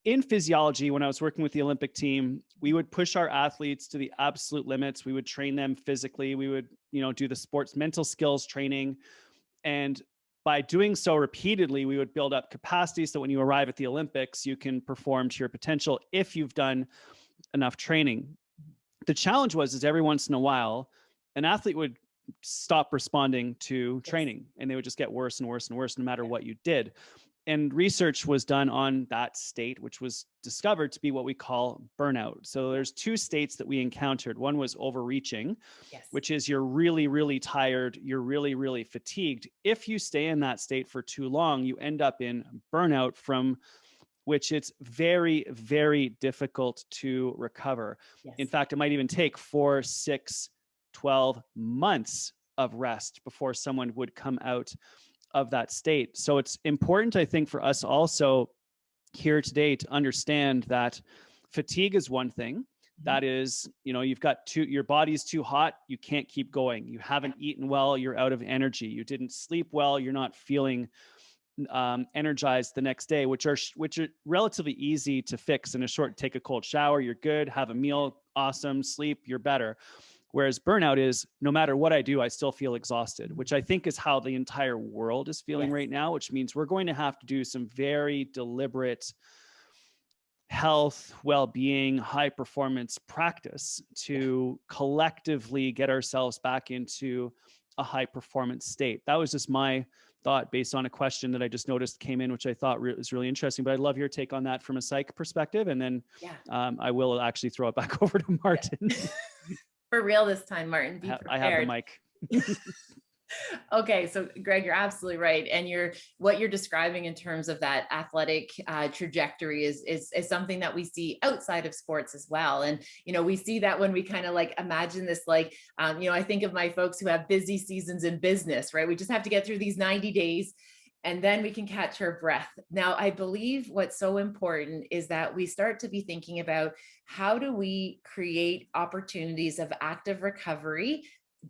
in physiology, when I was working with the Olympic team, we would push our athletes to the absolute limits. We would train them physically. We would, do the sports mental skills training. And by doing so repeatedly, we would build up capacity so when you arrive at the Olympics, you can perform to your potential if you've done enough training. The challenge is every once in a while, an athlete would stop responding to training and they would just get worse and worse and worse no matter what you did. And research was done on that state, which was discovered to be what we call burnout. So there's two states that we encountered. One was overreaching, which is you're really, really tired. You're really, really fatigued. If you stay in that state for too long, you end up in burnout, from which it's very, very difficult to recover. In fact, it might even take 4, 6, 12 months of rest before someone would come out of that state. So it's important, I think, for us also here today to understand that fatigue is one thing. That is, you've got your body's too hot. You can't keep going. You haven't eaten well. You're out of energy. You didn't sleep well. You're not feeling energized the next day, which are relatively easy to fix in a short. Take a cold shower, you're good. Have a meal, awesome. Sleep, you're better. Whereas burnout is, no matter what I do, I still feel exhausted, which I think is how the entire world is feeling right now, which means we're going to have to do some very deliberate health, well-being, high performance practice to collectively get ourselves back into a high performance state. That was just my thought based on a question that I just noticed came in, which I thought was really interesting. But I'd love your take on that from a psych perspective. And then I will actually throw it back over to Martin. For real this time, Martin, be prepared. I have the mic. Okay. So Greg, you're absolutely right. And what you're describing in terms of that athletic trajectory is something that we see outside of sports as well. And, we see that when we kind of like imagine this, like, I think of my folks who have busy seasons in business, right? We just have to get through these 90 days and then we can catch our breath. Now, I believe what's so important is that we start to be thinking about how do we create opportunities of active recovery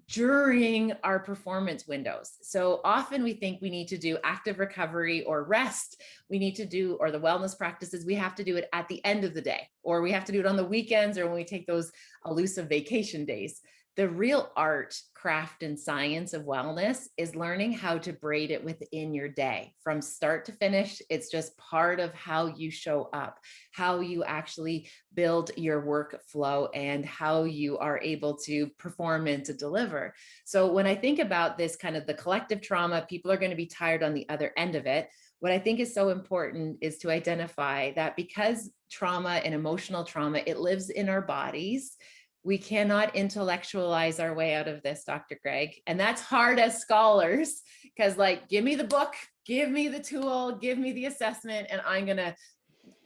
during our performance windows. So often we think we need to do active recovery or rest. We need to do, or the wellness practices, we have to do it at the end of the day, or we have to do it on the weekends, or when we take those elusive vacation days. The real art, craft, and science of wellness is learning how to braid it within your day from start to finish. It's just part of how you show up, how you actually build your workflow, and how you are able to perform and to deliver. So when I think about this kind of the collective trauma, people are going to be tired on the other end of it. What I think is so important is to identify that because trauma and emotional trauma, it lives in our bodies. We cannot intellectualize our way out of this, Dr. Greg. And that's hard as scholars, because give me the book, give me the tool, give me the assessment, and I'm going to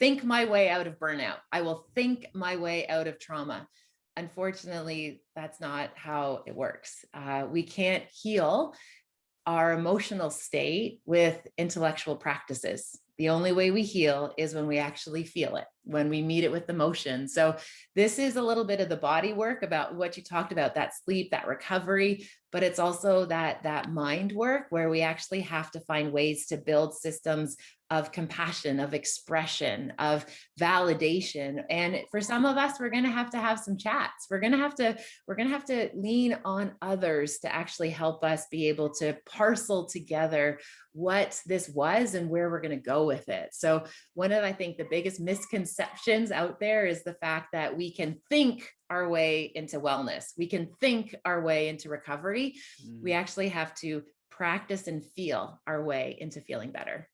think my way out of burnout. I will think my way out of trauma. Unfortunately, that's not how it works. We can't heal our emotional state with intellectual practices. The only way we heal is when we actually feel it, when we meet it with emotion. So this is a little bit of the body work about what you talked about, that sleep, that recovery, but it's also that mind work where we actually have to find ways to build systems of compassion, of expression, of validation. And for some of us, we're going to have some chats. We're going to have to lean on others to actually help us be able to parcel together what this was and where we're going to go with it. So one of, I think, the biggest misconceptions out there is the fact that we can think our way into wellness. We can think our way into recovery. We actually have to practice and feel our way into feeling better.